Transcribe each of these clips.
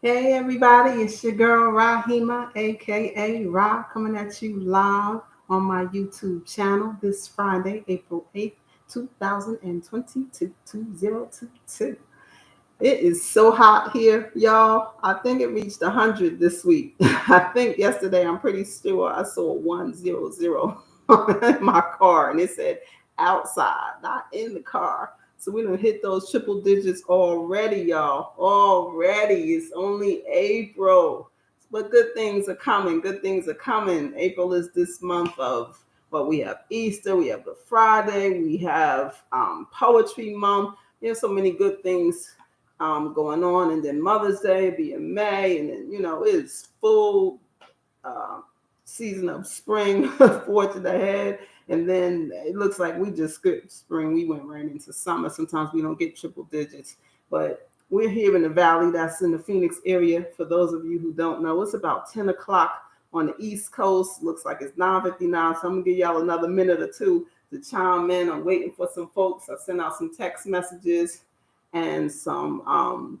Hey everybody, it's your girl Rahima, aka Ra, coming at you live on my YouTube channel this Friday, April 8th, 2022, 2022. It is so hot here, y'all. I think it reached 100 this week. I think yesterday, I'm pretty sure I saw 100 in my car, and it said outside, not in the car. So we done hit those triple digits already, y'all. Already. It's only April. But good things are coming. Good things are coming. April is this month of, well, we have Easter, we have the Friday, we have Poetry Month. There's so many good things going on, and then Mother's Day be in May, and then it's full uh, season of spring fortune ahead, and then it looks like we just skipped spring. We went right into summer. Sometimes we don't get triple digits, but we're here in the valley. That's in the Phoenix area. For those of you who don't know, it's about 10 o'clock on the East Coast. Looks like it's 9:59, so I'm gonna give y'all another minute or two to chime in. I'm waiting for some folks. I sent out some text messages and some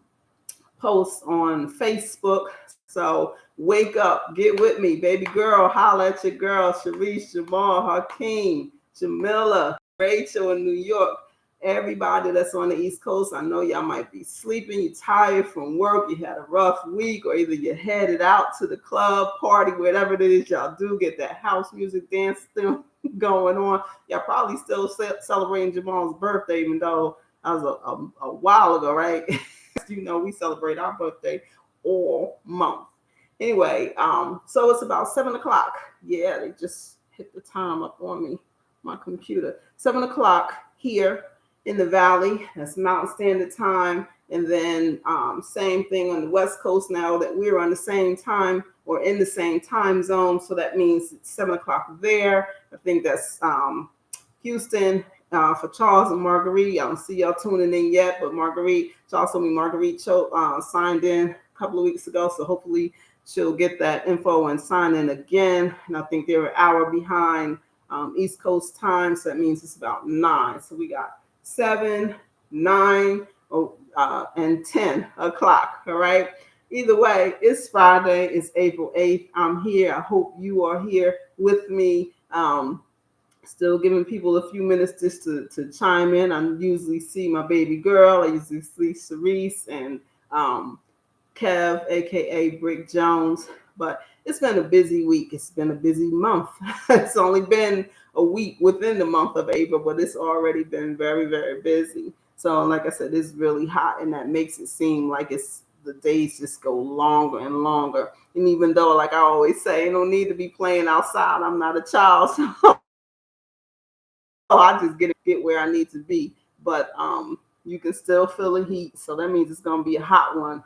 posts on Facebook. So wake up, get with me, baby girl. Holla at your girl, Sharice, Jamal, Hakeem, Jamila, Rachel in New York. Everybody that's on the East Coast, I know y'all might be sleeping. You're tired from work. You had a rough week, or either you're headed out to the club, party, whatever it is y'all do. Get that house music dance thing going on. Y'all probably still celebrating Jamal's birthday, even though that was a while ago, right? We celebrate our birthday all month. Anyway, so it's about 7 o'clock. Yeah, they just hit the time up on me, my computer. 7 o'clock here in the valley. That's Mountain Standard Time. And then same thing on the West Coast now that we're on the same time or in the same time zone. So that means it's 7 o'clock there. I think that's Houston, for Charles and Marguerite. I don't see y'all tuning in yet, but Marguerite, Charles told me Marguerite signed in a couple of weeks ago, so hopefully she'll get that info and sign in again. And I think they're an hour behind East Coast time, so that means it's about 9. So we got 7, 9, and 10 o'clock, all right? Either way, it's Friday, it's April 8th. I'm here. I hope you are here with me. Still giving people a few minutes just to chime in. I usually see my baby girl. I usually see Cerise and Kev, aka Brick Jones. But it's been a busy week. It's been a busy month. It's only been a week within the month of April, but it's already been very, very busy. So, like I said, it's really hot, and that makes it seem like the days just go longer and longer. And even though, like I always say, you don't need to be playing outside. I'm not a child, so I just get where I need to be. But you can still feel the heat. So that means it's gonna be a hot one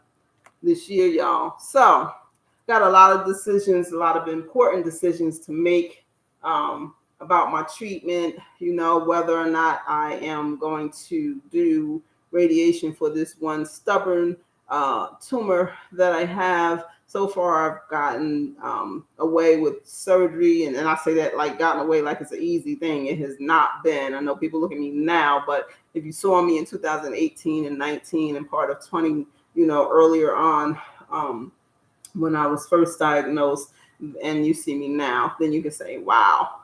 this year, y'all. So got a lot of decisions, a lot of important decisions to make about my treatment, whether or not I am going to do radiation for this one stubborn tumor that I have. So far, I've gotten away with surgery, and I say that like gotten away like it's an easy thing. It has not been. I know people look at me now, but if you saw me in 2018 and 19 and part of 20, earlier on, when I was first diagnosed, and you see me now, then you can say, wow,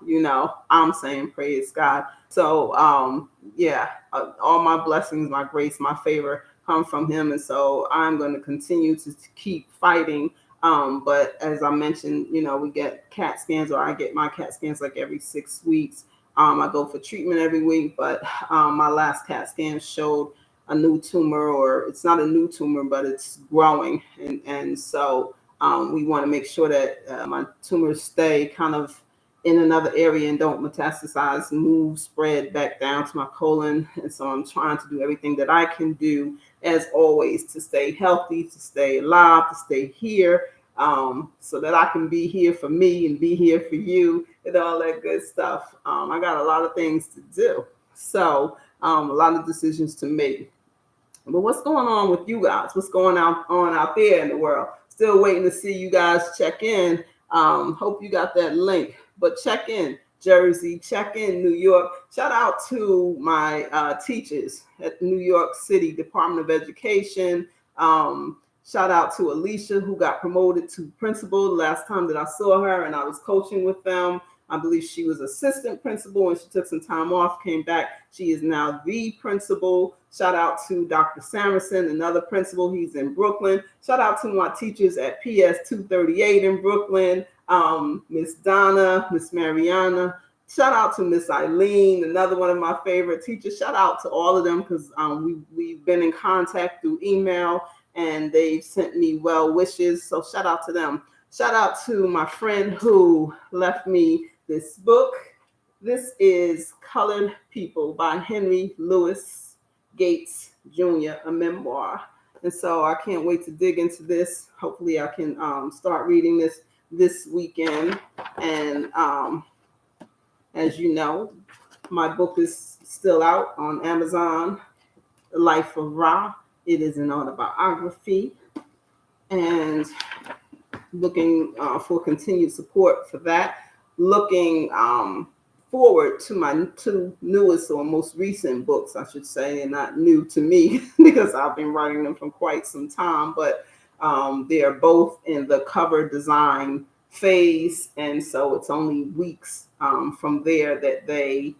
I'm saying praise God. So, yeah, all my blessings, my grace, my favor come from him. And so I'm going to continue to keep fighting. But as I mentioned, we get CAT scans, or I get my CAT scans like every 6 weeks. I go for treatment every week, but my last CAT scan showed a new tumor, or it's not a new tumor, but it's growing. And so we want to make sure that my tumors stay kind of in another area and don't metastasize, move, spread back down to my colon. And so I'm trying to do everything that I can do, as always, to stay healthy, to stay alive, to stay here, so that I can be here for me and be here for you and all that good stuff. I got a lot of things to do. So a lot of decisions to make. But what's going on with you guys? What's going on out there in the world? Still waiting to see you guys check in. Hope you got that link. But check in Jersey, check in New York. Shout out to my teachers at New York City Department of Education. Shout out to Alicia, who got promoted to principal the last time that I saw her and I was coaching with them. I believe she was assistant principal and she took some time off, came back. She is now the principal. Shout out to Dr. Samerson, another principal. He's in Brooklyn. Shout out to my teachers at PS 238 in Brooklyn, Miss Donna, Miss Mariana. Shout out to Miss Eileen, another one of my favorite teachers. Shout out to all of them because we've been in contact through email and they've sent me well wishes. So shout out to them. Shout out to my friend who left me this book. This is Colored People by Henry Louis Gates Jr., a memoir. And so I can't wait to dig into this. Hopefully I can start reading this weekend. And as you know, my book is still out on Amazon, The Life of Ra. It is an autobiography. And looking for continued support for that. Looking forward to my two newest or most recent books, I should say. They're not new to me because I've been writing them for quite some time, but they are both in the cover design phase. And so it's only weeks from there that they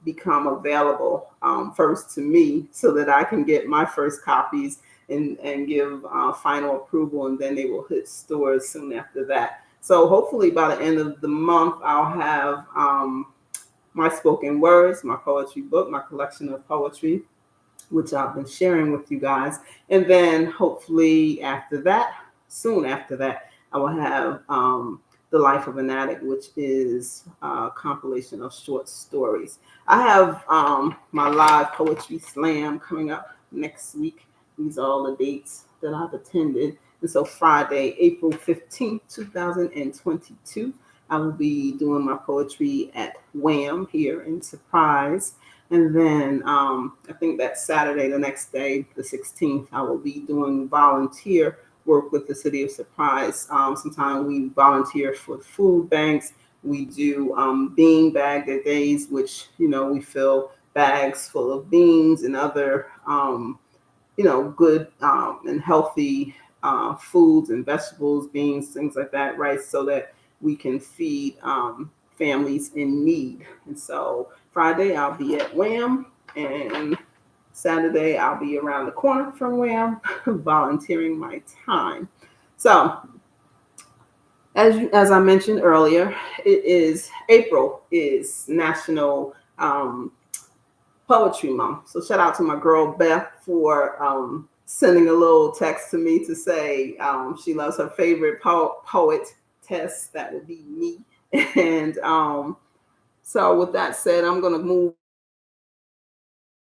become available first to me so that I can get my first copies and give final approval, and then they will hit stores soon after that. So hopefully by the end of the month, I'll have my spoken words, my poetry book, my collection of poetry, which I've been sharing with you guys. And then hopefully after that, soon after that, I will have The Life of an Addict, which is a compilation of short stories. I have my live poetry slam coming up next week. These are all the dates that I've attended. And so Friday, April 15th, 2022, I will be doing my poetry at Wham here in Surprise. And then I think that Saturday, the next day, the 16th, I will be doing volunteer work with the City of Surprise. Sometimes we volunteer for food banks. We do bean bag days, which, we fill bags full of beans and other good and healthy foods and vegetables, beans, things like that, right? So that we can feed families in need. And so Friday, I'll be at Wham, and Saturday, I'll be around the corner from Wham, volunteering my time. So as I mentioned earlier, April is National Poetry Month. So shout out to my girl Beth for sending a little text to me to say she loves her favorite poet, Tess. That would be me. And so with that said, I'm going to move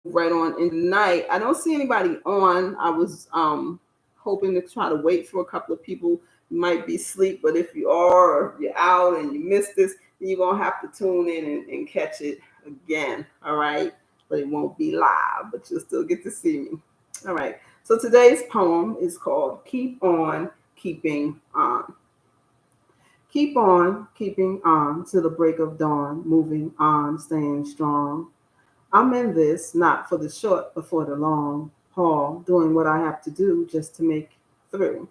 right on in tonight. I don't see anybody on. I was hoping to try to wait for a couple of people. You might be asleep, but if you are or you're out and you missed this, then you're going to have to tune in and catch it again. All right. But it won't be live, but you'll still get to see me. All right. So today's poem is called Keep On Keeping On. Keep on keeping on till the break of dawn, moving on, staying strong. I'm in this not for the short, but for the long haul, doing what I have to do just to make through.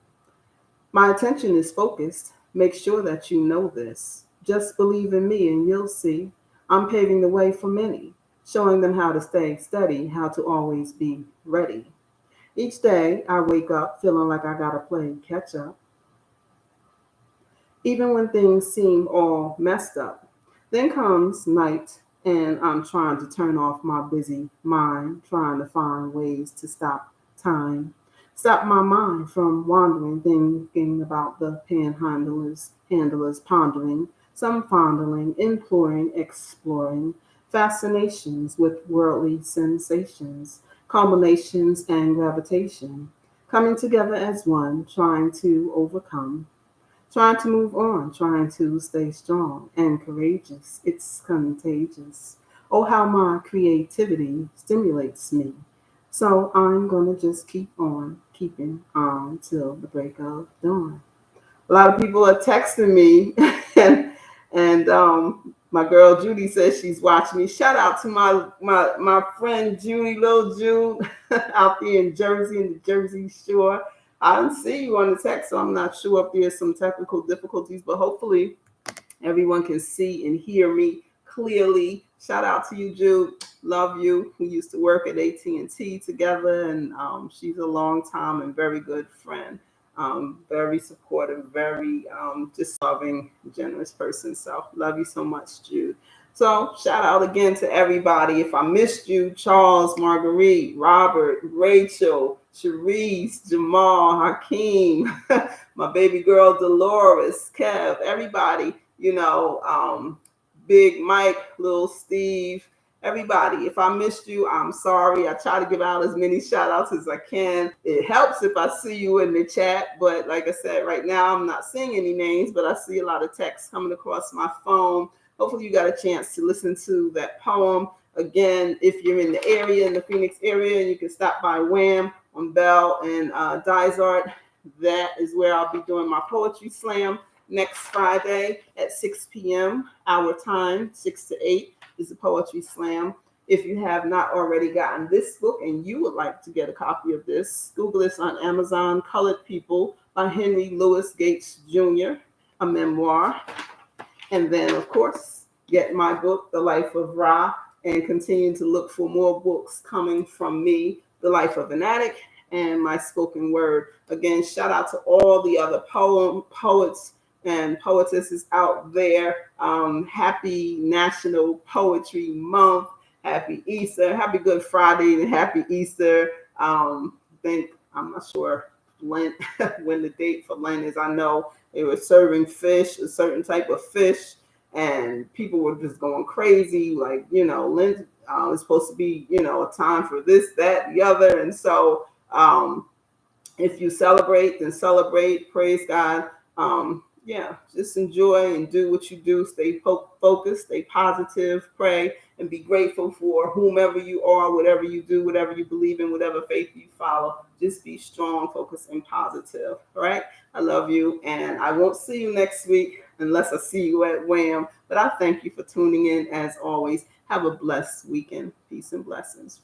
My attention is focused. Make sure that you know this. Just believe in me and you'll see. I'm paving the way for many, showing them how to stay steady, how to always be ready. Each day I wake up feeling like I gotta play catch up, even when things seem all messed up. Then comes night, and I'm trying to turn off my busy mind, trying to find ways to stop time. Stop my mind from wandering, thinking about the handlers pondering, some fondling, imploring, exploring, fascinations with worldly sensations, culminations and gravitation, coming together as one, trying to overcome. Trying to move on, trying to stay strong and courageous. It's contagious. Oh, how my creativity stimulates me. So I'm going to just keep on keeping on till the break of dawn. A lot of people are texting me, and my girl Judy says she's watching me. Shout out to my friend Judy, little Jude, out there in Jersey, in the Jersey Shore. I didn't see you on the text, so I'm not sure if there's some technical difficulties, but hopefully everyone can see and hear me clearly. Shout out to you, Jude. Love you. We used to work at AT&T together, and she's a long time and very good friend. Very supportive, very just loving, generous person. So love you so much, Jude. So shout out again to everybody. If I missed you, Charles, Marguerite, Robert, Rachel, Cherise, Jamal, Hakeem, my baby girl Dolores, Kev, everybody, Big Mike, Little Steve, everybody. If I missed you, I'm sorry. I try to give out as many shout outs as I can. It helps if I see you in the chat, but like I said, right now I'm not seeing any names, but I see a lot of text coming across my phone. Hopefully you got a chance to listen to that poem. Again, if you're in the area, in the Phoenix area, you can stop by Wham on Bell and Dysart. That is where I'll be doing my poetry slam next Friday at 6 p.m. our time, 6 to 8 is the poetry slam. If you have not already gotten this book and you would like to get a copy of this, Google this on Amazon, Colored People by Henry Louis Gates Jr., a memoir. And then, of course, get my book, The Life of Ra, and continue to look for more books coming from me, The Life of an Addict, and my spoken word. Again, shout out to all the other poets and poetesses out there. Happy National Poetry Month. Happy Easter. Happy Good Friday and happy Easter. I'm not sure Lent, when the date for Lent is. I know they were serving fish, a certain type of fish, and people were just going crazy. Like, Lent is supposed to be, a time for this, that, the other. And so if you celebrate, then celebrate. Praise God. Just enjoy and do what you do. Stay focused, stay positive, pray, and be grateful for whomever you are, whatever you do, whatever you believe in, whatever faith you follow. Just be strong, focused, and positive. All right? I love you, and I won't see you next week unless I see you at Wham. But I thank you for tuning in as always. Have a blessed weekend. Peace and blessings.